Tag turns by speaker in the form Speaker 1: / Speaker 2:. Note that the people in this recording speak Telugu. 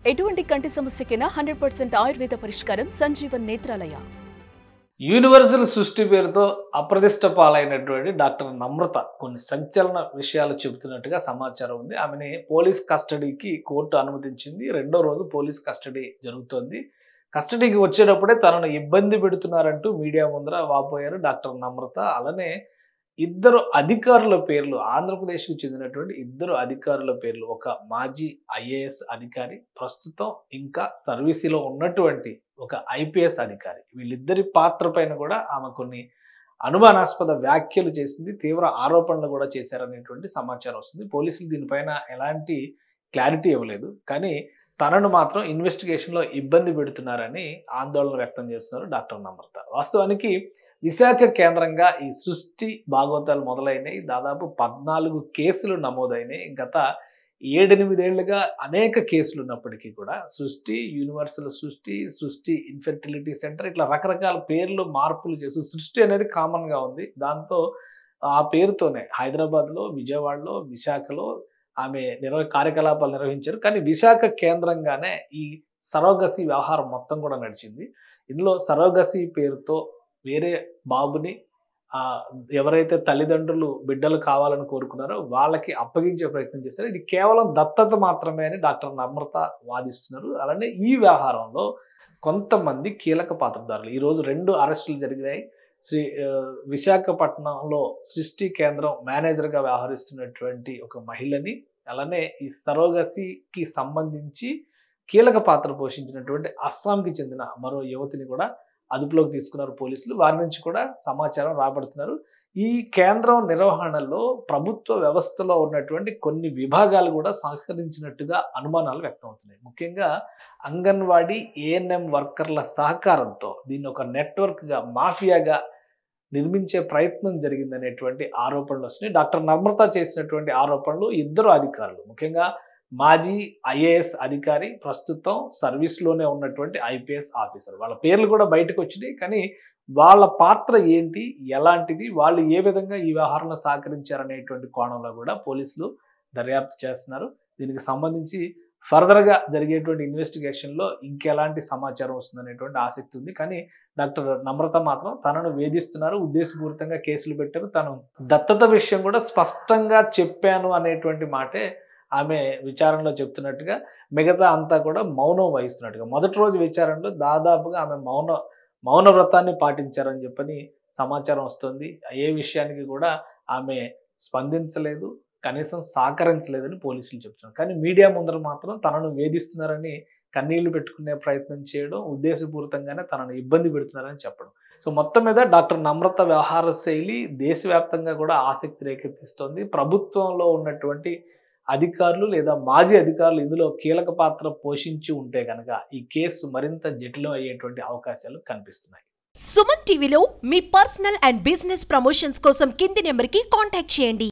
Speaker 1: ఎటువంటి కంటి సమస్యకైనా 100% ఆయుర్వేద పరిష్కారం సంజీవన్ నేత్రాలయ.
Speaker 2: యూనివర్సల్ సృష్టి పేరుతో అప్రతిష్ట పాలైనటువంటి డాక్టర్ నమ్రత కొన్ని సంచలన విషయాలు చెబుతున్నట్టుగా సమాచారం ఉంది. ఆమెని పోలీస్ కస్టడీకి కోర్టు అనుమతించింది. రెండో రోజు పోలీస్ కస్టడీ జరుగుతోంది. కస్టడీకి వచ్చేటప్పుడే తనను ఇబ్బంది పెడుతున్నారంటూ మీడియా ముందర వాపోయారు డాక్టర్ నమ్రత. అలానే ఇద్దరు అధికారుల పేర్లు, ఆంధ్రప్రదేశ్కు చెందినటువంటి ఇద్దరు అధికారుల పేర్లు, ఒక మాజీ ఐఏఎస్ అధికారి, ప్రస్తుతం ఇంకా సర్వీసులో ఉన్నటువంటి ఒక ఐపీఎస్ అధికారి, వీళ్ళిద్దరి పాత్ర పైన కూడా ఆమె కొన్ని అనుమానాస్పద వ్యాఖ్యలు చేసింది, తీవ్ర ఆరోపణలు కూడా చేశారనేటువంటి సమాచారం వస్తుంది. పోలీసులు దీనిపైన ఎలాంటి క్లారిటీ ఇవ్వలేదు, కానీ తనను మాత్రం ఇన్వెస్టిగేషన్లో ఇబ్బంది పెడుతున్నారని ఆందోళన వ్యక్తం చేస్తున్నారు డాక్టర్ నమ్రత. వాస్తవానికి విశాఖ కేంద్రంగా ఈ సృష్టి భాగవతాలు మొదలైనవి. దాదాపు 14 కేసులు నమోదైనాయి. గత 7-8 ఏళ్లుగా అనేక కేసులు ఉన్నప్పటికీ కూడా సృష్టి, యూనివర్సల్ సృష్టి, సృష్టి ఇన్ఫెర్టిలిటీ సెంటర్, ఇట్లా రకరకాల పేర్లు మార్పులు చేస్తూ సృష్టి అనేది కామన్గా ఉంది. దాంతో ఆ పేరుతోనే హైదరాబాద్లో, విజయవాడలో, విశాఖలో ఆమె కార్యకలాపాలు నిర్వహించారు. కానీ విశాఖ కేంద్రంగానే ఈ సరోగసి వ్యవహారం మొత్తం కూడా నడిచింది. ఇందులో సరోగసి పేరుతో వేరే బాబుని ఎవరైతే తల్లిదండ్రులు బిడ్డలు కావాలని కోరుకున్నారో వాళ్ళకి అప్పగించే ప్రయత్నం చేశారు. ఇది కేవలం దత్తత మాత్రమే అని డాక్టర్ నమ్రత వాదిస్తున్నారు. అలానే ఈ వ్యవహారంలో కొంతమంది కీలక పాత్రధారులు, ఈరోజు 2 అరెస్టులు జరిగినాయి. విశాఖపట్నంలో సృష్టి కేంద్రం మేనేజర్గా వ్యవహరిస్తున్నటువంటి ఒక మహిళని, అలానే ఈ సరోగసికి సంబంధించి కీలక పాత్ర పోషించినటువంటి అస్సాంకి చెందిన మరో యువతిని కూడా అదుపులోకి తీసుకున్నారు పోలీసులు. వారి నుంచి కూడా సమాచారం రాబడుతున్నారు. ఈ కేంద్రం నిర్వహణలో ప్రభుత్వ వ్యవస్థలో ఉన్నటువంటి కొన్ని విభాగాలు కూడా సహకరించినట్టుగా అనుమానాలు వ్యక్తమవుతున్నాయి. ముఖ్యంగా అంగన్వాడీ, ఏఎన్ఎం వర్కర్ల సహకారంతో దీన్ని ఒక నెట్వర్క్గా, మాఫియాగా నిర్మించే ప్రయత్నం జరిగిందనేటువంటి ఆరోపణలు వస్తున్నాయి. డాక్టర్ నమ్రత చేసినటువంటి ఆరోపణలు ఇద్దరు అధికారులు, ముఖ్యంగా మాజీ ఐఏఎస్ అధికారి, ప్రస్తుతం సర్వీస్లోనే ఉన్నటువంటి ఐపీఎస్ ఆఫీసర్, వాళ్ళ పేర్లు కూడా బయటకు వచ్చినాయి. కానీ వాళ్ళ పాత్ర ఏంటి, ఎలాంటిది, వాళ్ళు ఏ విధంగా ఈ వ్యవహారంలో సహకరించారనేటువంటి కోణంలో కూడా పోలీసులు దర్యాప్తు చేస్తున్నారు. దీనికి సంబంధించి ఫర్దర్గా జరిగేటువంటి ఇన్వెస్టిగేషన్లో ఇంకెలాంటి సమాచారం వస్తుందనేటువంటి ఆసక్తి ఉంది. కానీ డాక్టర్ నమ్రత మాత్రం తనను వేధిస్తున్నారు, ఉద్దేశపూరితంగా కేసులు పెట్టారు, తను దత్తత విషయం కూడా స్పష్టంగా చెప్పాను అనేటువంటి మాటే ఆమె విచారణలో చెప్తున్నట్టుగా, మిగతా అంతా కూడా మౌనం వహిస్తున్నట్టుగా. మొదటి రోజు విచారణలో దాదాపుగా ఆమె మౌన వ్రతాన్ని పాటించారని చెప్పని సమాచారం వస్తుంది. ఏ విషయానికి కూడా ఆమె స్పందించలేదు, కనీసం సహకరించలేదని పోలీసులు చెప్తున్నారు. కానీ మీడియా ముందర మాత్రం తనను వేధిస్తున్నారని కన్నీళ్లు పెట్టుకునే ప్రయత్నం చేయడం, ఉద్దేశపూరితంగానే తనను ఇబ్బంది పెడుతున్నారని చెప్పడం. సో మొత్తం మీద డాక్టర్ నమ్రత వ్యవహార శైలి దేశవ్యాప్తంగా కూడా ఆసక్తి రేకెత్తిస్తోంది. ప్రభుత్వంలో ఉన్నటువంటి అధికారులు లేదా మాజీ అధికారులు ఇందులో కీలక పాత్ర పోషించి ఉంటే కనుక ఈ కేసు మరింత జటిలం అయ్యేటువంటి అవకాశాలు కనిపిస్తున్నాయి.
Speaker 3: సుమన్ టీవీలో మీ పర్సనల్ అండ్ బిజినెస్ ప్రమోషన్స్ కోసం కింది నెంబర్కి కాంటాక్ట్ చేయండి.